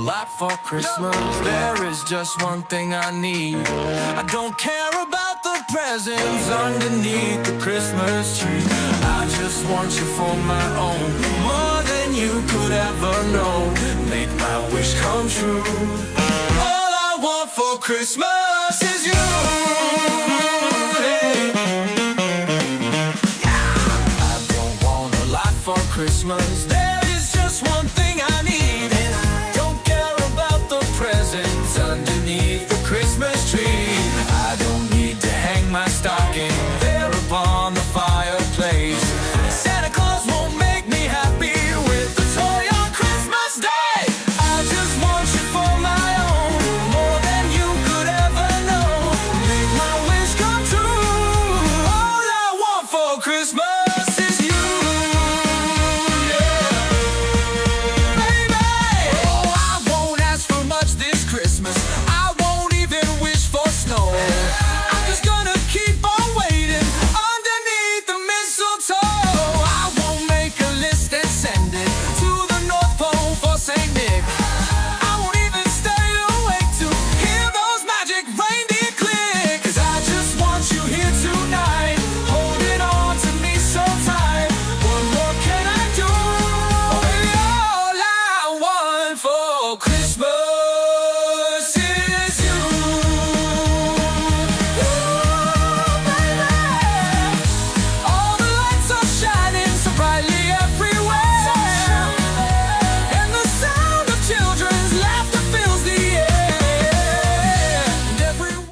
lot for Christmas. There is just one thing I need. I don't care about the presents underneath the Christmas tree. I just want you for my own, more than you could ever know. Make my wish come true. All I want for Christmas is you. Hey. I don't want a lot for Christmas. There is just one thing I need, and I don't care about the presents underneath the Christmas tree. I don't need to hang my stocking there upon the fireplace. Santa Claus won't make me happy with the toy on Christmas Day. I just want you for my own, more than you could ever know. Make my wish come true. All I want for Christmas is you. Yeah. Baby, oh, I won't ask for much this Christmas. I won't even wish for snow. I'm just gonna keep on waiting underneath the mistletoe. I won't make a list and send it to the North Pole for St. Nick. I won't even stay awake to hear those magic reindeer click. 'Cause I just want you here tonight, holding on to me so tight. What more can I do? Baby, all I want for Christmas is you. All the lights are shining so brightly everywhere, and the sound of children's laughter fills the air. And everyone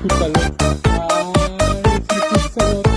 Quítalo. Ay, sí, por favor.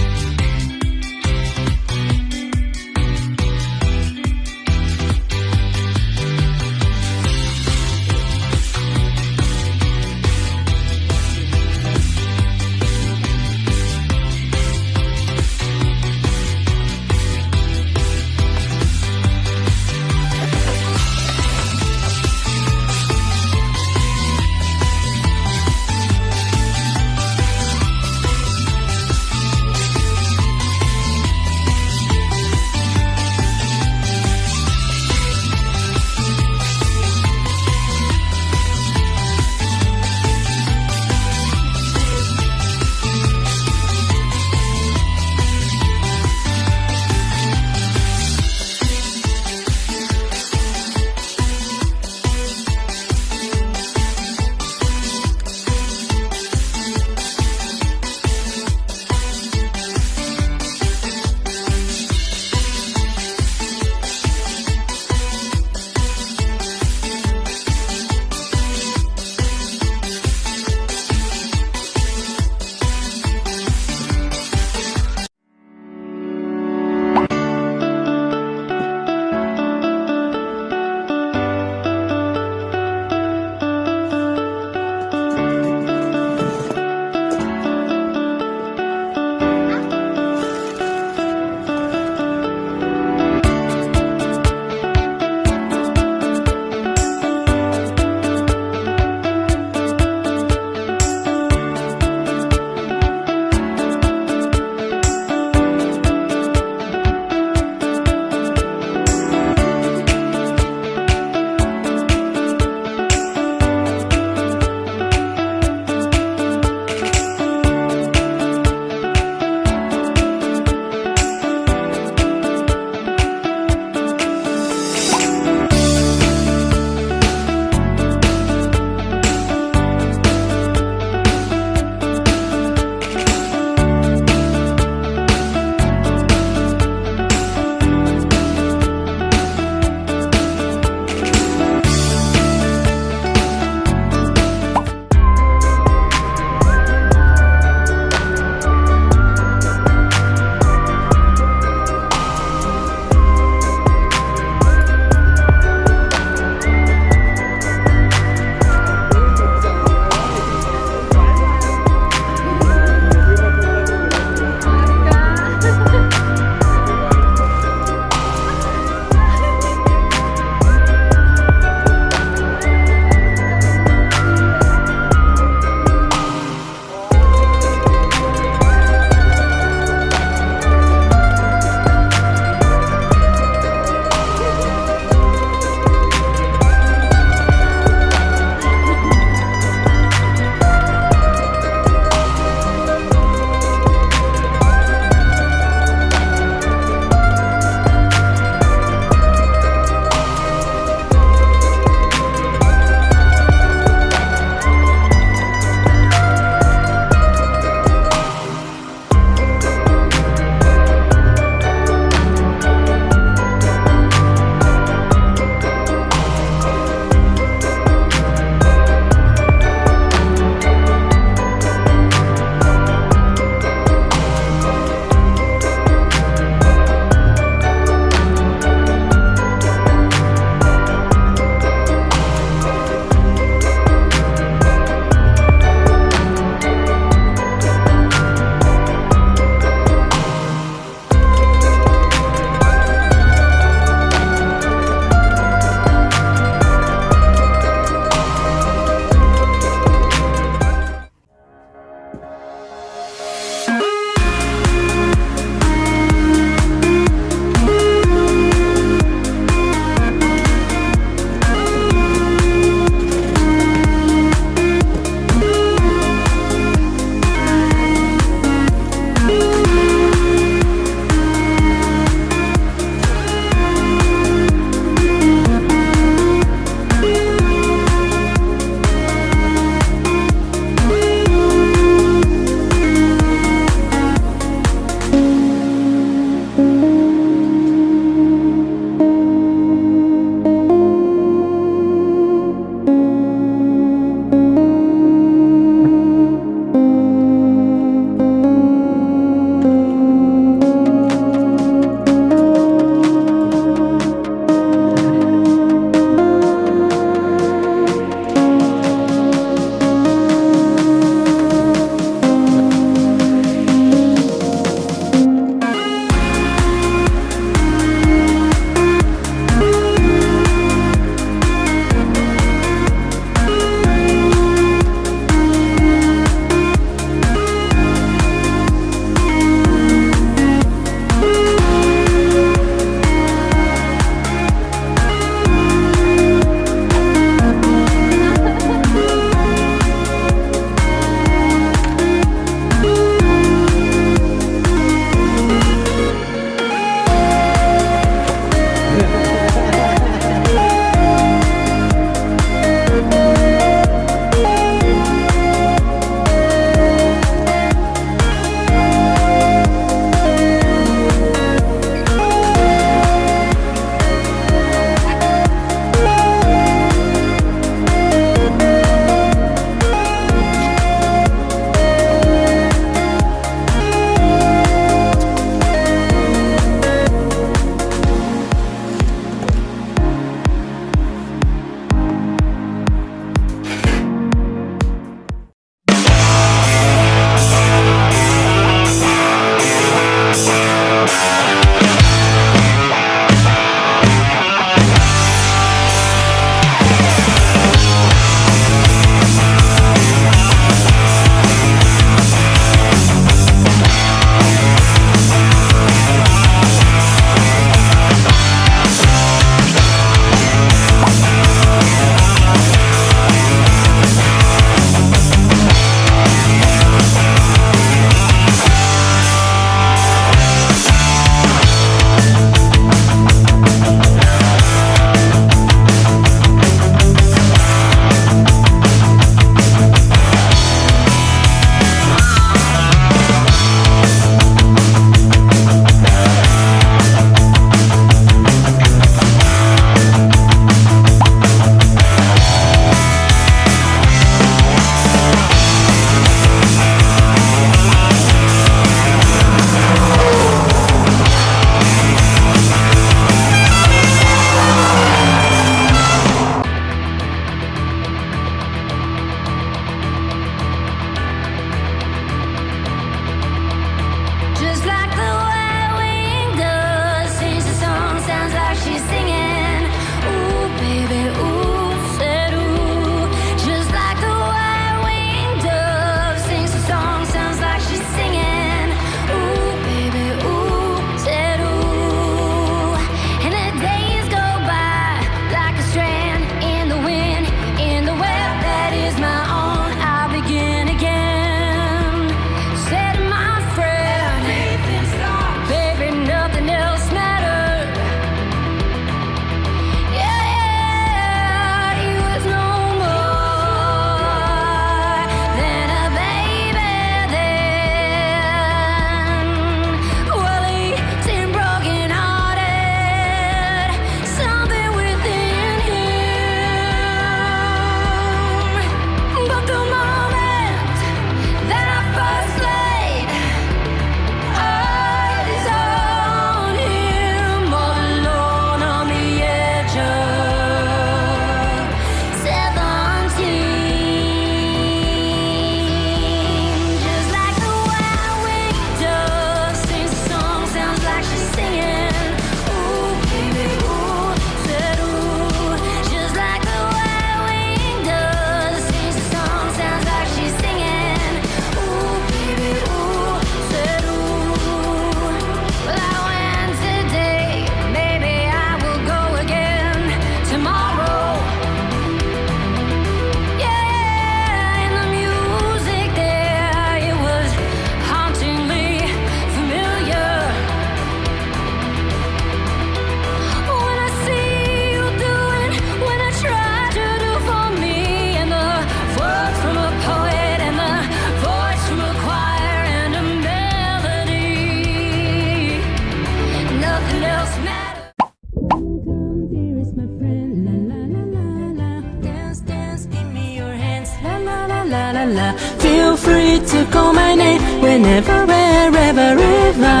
la la. Feel free to call my name whenever, wherever, ever.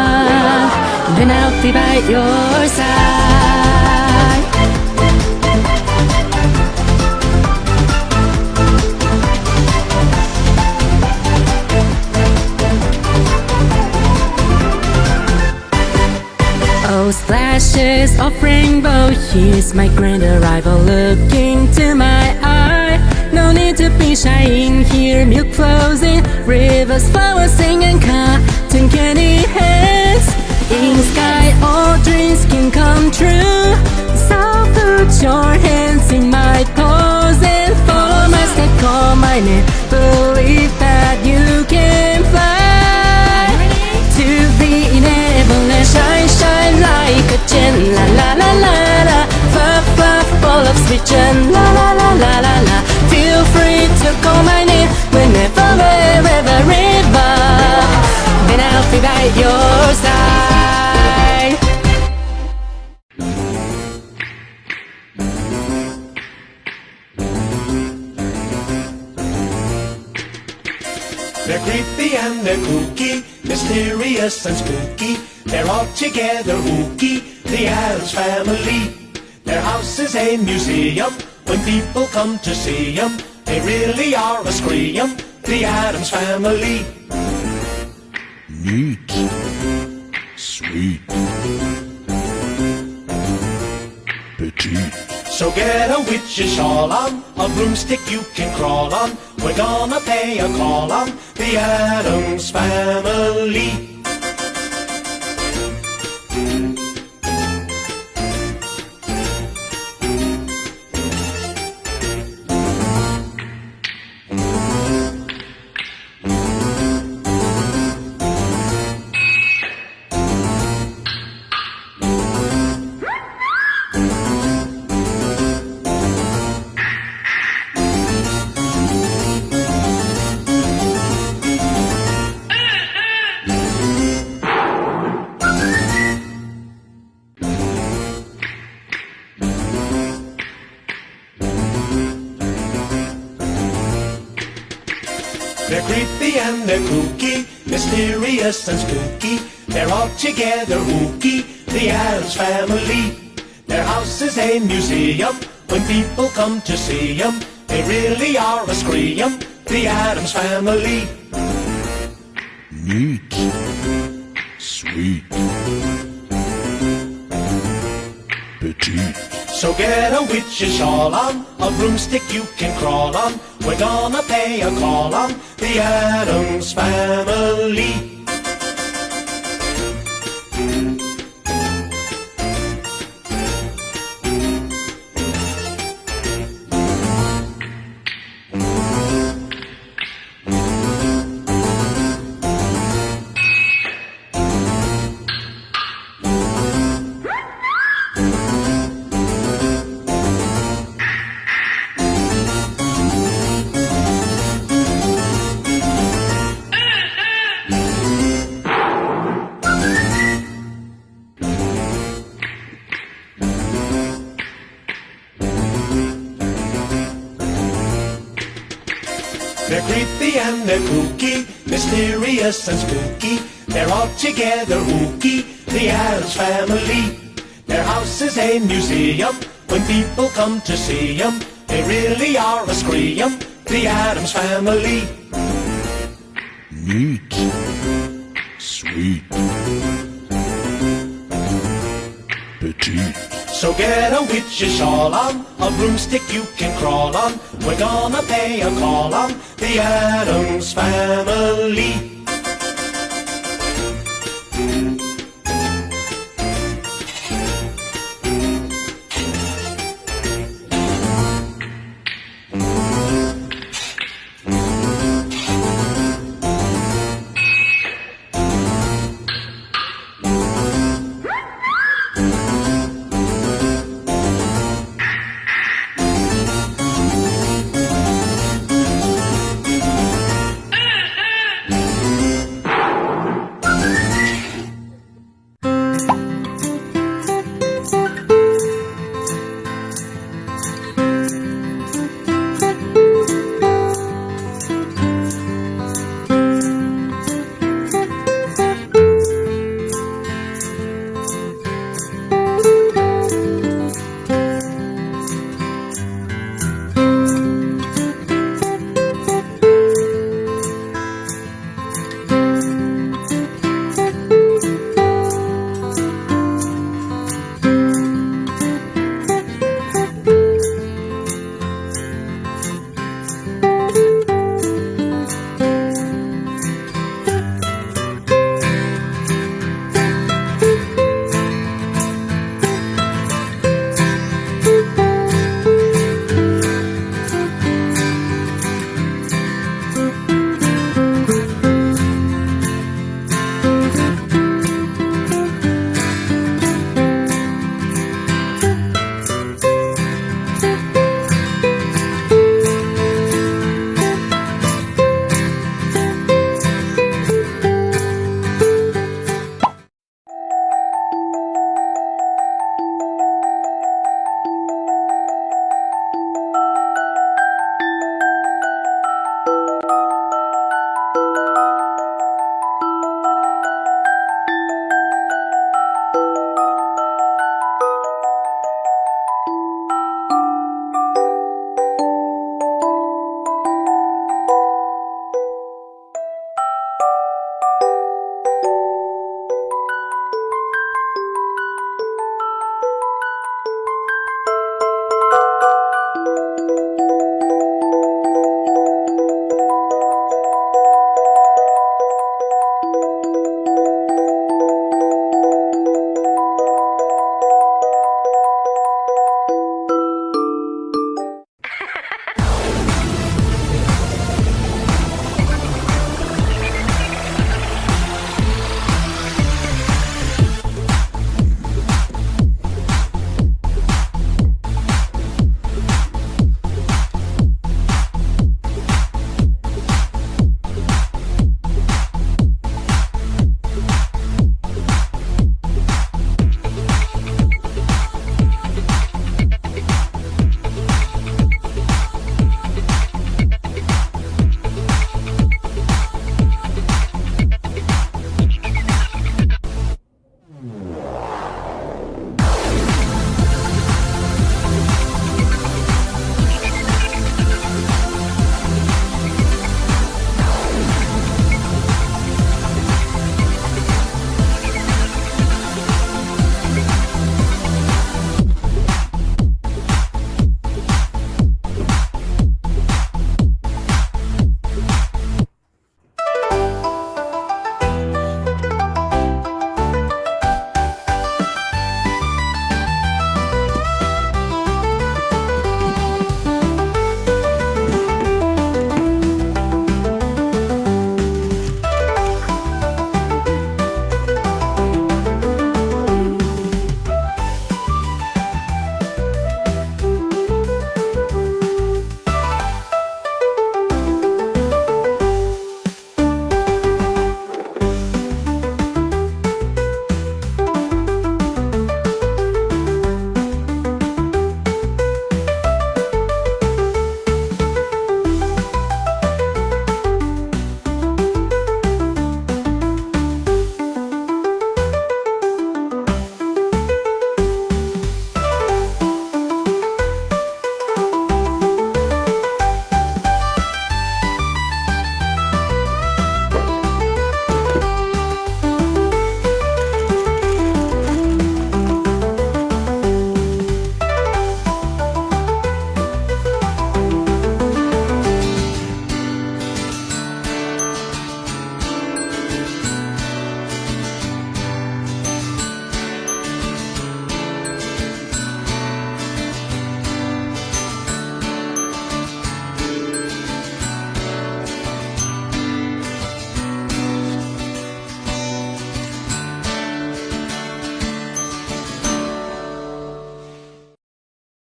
Then I'll be by your side. Oh, splashes of rainbow, here's my grand arrival looking to my eye. No need to be shy in here, milk flows in, rivers, flowers sing and cotton candy hands. In the sky all dreams can come true. So put your hands in my paws and follow my step, call my name. Believe that you can fly to the neverland, shine, shine like a gem. La la la la la, fluff, fluff, full of sweet gem. La la la la la la. Feel free to call my name whenever, wherever, ever. Then I'll be by your side. They're creepy and they're kooky, mysterious and spooky. They're all together ooky, the Addams Family. Their house is a museum, when people come to see 'em, they really are a scream, the Addams Family. Neat, sweet, petite. So get a witch's shawl on, a broomstick you can crawl on. We're gonna pay a call on the Addams Family. They're creepy and they're kooky, mysterious and spooky. They're all together ooky, the Addams Family. Their house is a museum, when people come to see 'em, they really are a scream, the Addams Family. Neat, sweet, petite. So get a witch's shawl on, a broomstick you can crawl on. We're gonna pay a call on the Addams Family. They're creepy and they're kooky, mysterious and spooky. They're all together ooky, the Addams Family. Their house is a museum, when people come to see 'em, they really are a scream, the Addams Family. Neat, sweet, petite. So get a witch's shawl on, a broomstick you can crawl on. We're gonna pay a call on the Addams Family.